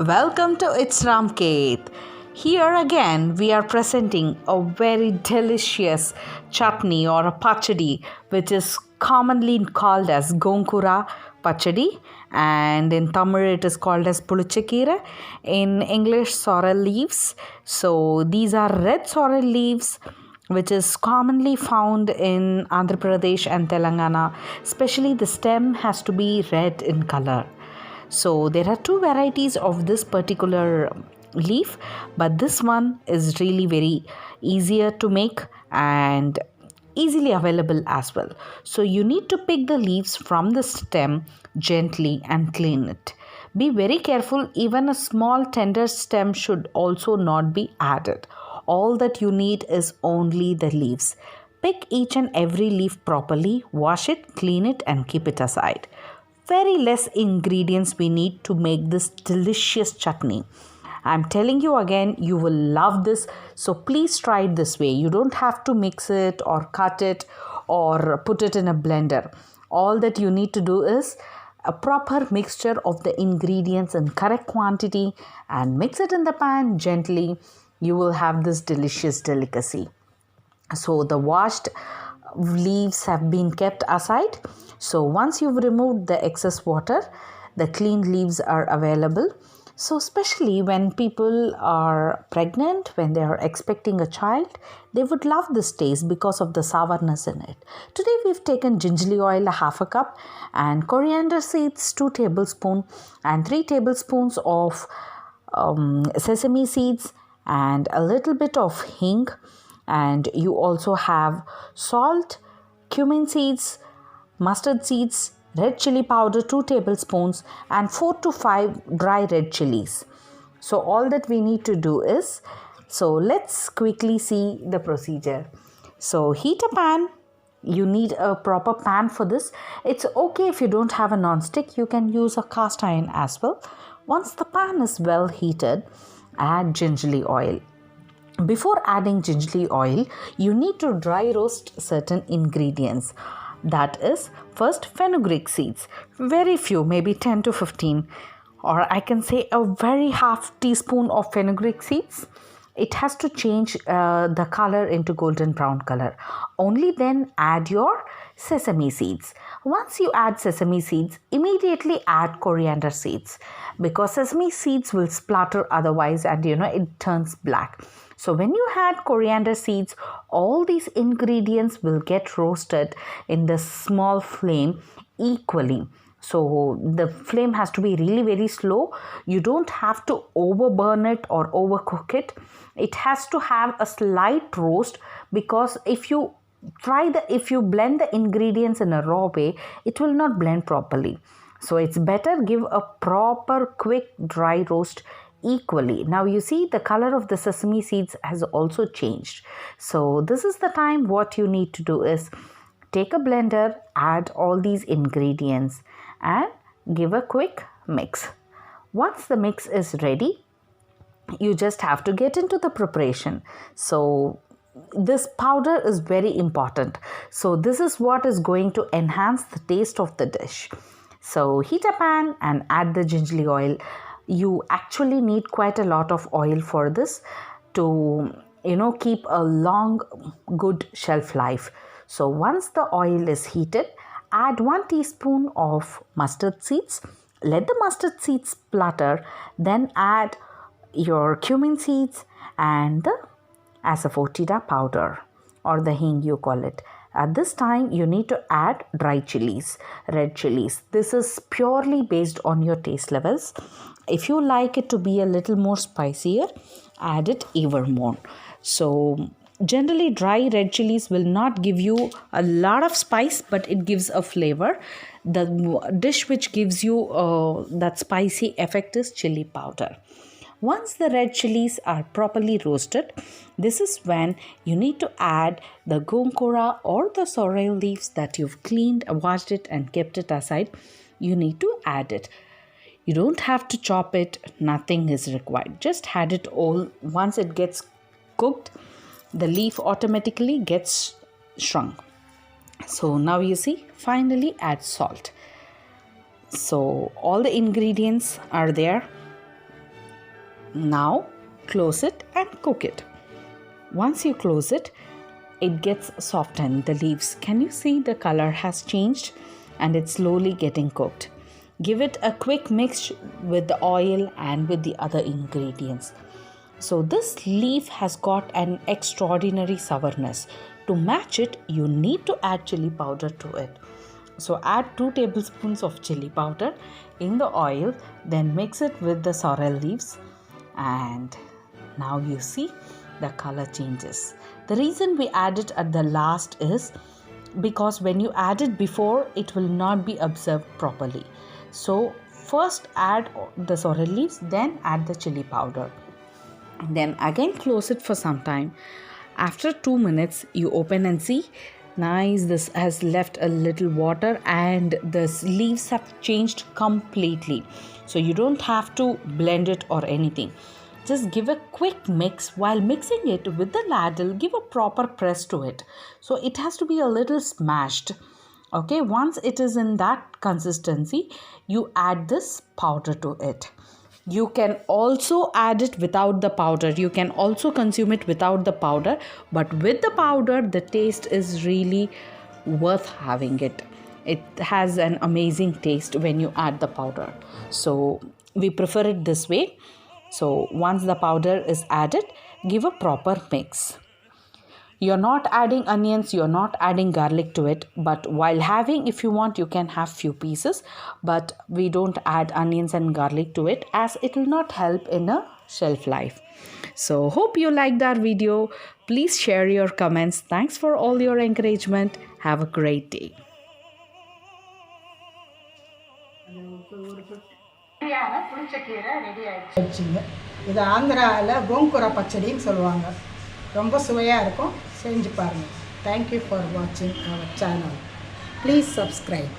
Welcome to It's Ramket. Here again, we are presenting a very delicious chutney or a pachadi, which is commonly called as Gonkura pachadi, and in Tamil it is called as Pulichakira. In English, sorrel leaves. So these are red sorrel leaves which is commonly found in Andhra Pradesh and Telangana. Especially the stem has to be red in color. So there are two varieties of this particular leaf, but this one is really very easier to make and easily available as well. So you need to pick the leaves from the stem gently and clean it. Be very careful, even a small tender stem should also not be added. All that you need is only the leaves. Pick each and every leaf properly, wash it, clean it, and keep it aside. Very less ingredients we need to make this delicious chutney. I'm telling you again, you will love this. So please try it this way. You don't have to mix it or cut it or put it in a blender. All that you need to do is a proper mixture of the ingredients in correct quantity and mix it in the pan gently. You will have this delicious delicacy. So the washed leaves have been kept aside. So once you've removed the excess water, the clean leaves are available. So especially when people are pregnant, when they are expecting a child, they would love this taste because of the sourness in it. Today we've taken gingerly oil, a half a cup, and coriander seeds, 2 tablespoons, and 3 tablespoons of sesame seeds, and a little bit of hing. And you also have salt, cumin seeds, mustard seeds, red chili powder 2 tablespoons, and 4 to 5 dry red chilies. So all that we need to do is, so let's quickly see the procedure. So heat a pan. You need a proper pan for this. It's okay if you don't have a non-stick, you can use a cast iron as well. Once the pan is well heated, add gingerly oil. Before adding gingerly oil, you need to dry roast certain ingredients. That is, first fenugreek seeds, very few, maybe 10 to 15, or I can say a very half teaspoon of fenugreek seeds. It has to change the color into golden brown color. Only then add your sesame seeds. Once you add sesame seeds, immediately add coriander seeds, because sesame seeds will splatter otherwise and it turns black. So when you add coriander seeds, all these ingredients will get roasted in the small flame equally. So the flame has to be really very slow. You don't have to overburn it or overcook it. It has to have a slight roast, because if you blend the ingredients in a raw way, it will not blend properly. So it's better give a proper quick dry roast equally. Now you see the color of the sesame seeds has also changed. So this is the time what you need to do is take a blender, add all these ingredients and give a quick mix. Once the mix is ready, you just have to get into the preparation. So this powder is very important. So this is what is going to enhance the taste of the dish. So heat a pan and add the gingerly oil. You actually need quite a lot of oil for this to keep a long good shelf life. So once the oil is heated, add 1 teaspoon of mustard seeds. Let the mustard seeds splatter. Then add your cumin seeds and the asafoetida powder, or the hing you call it. At this time, you need to add dry chilies, red chilies. This is purely based on your taste levels. If you like it to be a little more spicier, add it even more. So generally dry red chilies will not give you a lot of spice, but it gives a flavor. The dish which gives you that spicy effect is chili powder. Once the red chilies are properly roasted, this is when you need to add the gonkura or the sorrel leaves that you've cleaned, washed it and kept it aside. You need to add it. You don't have to chop it, nothing is required. Just add it all. Once it gets cooked, the leaf automatically gets shrunk. So now you see, finally add salt. So all the ingredients are there. Now close it and cook it. Once you close it, it gets softened, the leaves. Can you see the color has changed and it's slowly getting cooked? Give it a quick mix with the oil and with the other ingredients. So this leaf has got an extraordinary sourness. To match it, you need to add chili powder to it. So add 2 tablespoons of chili powder in the oil, then mix it with the sorrel leaves, and now you see the color changes. The reason we add it at the last is because when you add it before, it will not be absorbed properly. So first add the sorrel leaves, then add the chili powder. Then again close it for some time. After 2 minutes, you open and see, nice, this has left a little water and the leaves have changed completely. So you don't have to blend it or anything. Just give a quick mix. While mixing it with the ladle, give a proper press to it. So it has to be a little smashed. Okay, once it is in that consistency, you add this powder to it. You can also add it without the powder. You can also consume it without the powder. But with the powder, the taste is really worth having it. It has an amazing taste when you add the powder. So we prefer it this way. So once the powder is added, give a proper mix. You're not adding onions, you're not adding garlic to it, but while having, if you want, you can have few pieces, but we don't add onions and garlic to it as it will not help in a shelf life. So hope you liked our video. Please share your comments. Thanks for all your encouragement. Have a great day. இது ஆந்திராவில் கோங்கூரா பச்சடின்னு சொல்லுவாங்க. ரொம்ப சுவையாக இருக்கும். செஞ்சு பாருங்கள். Thank you for வாட்சிங் our channel. Please subscribe.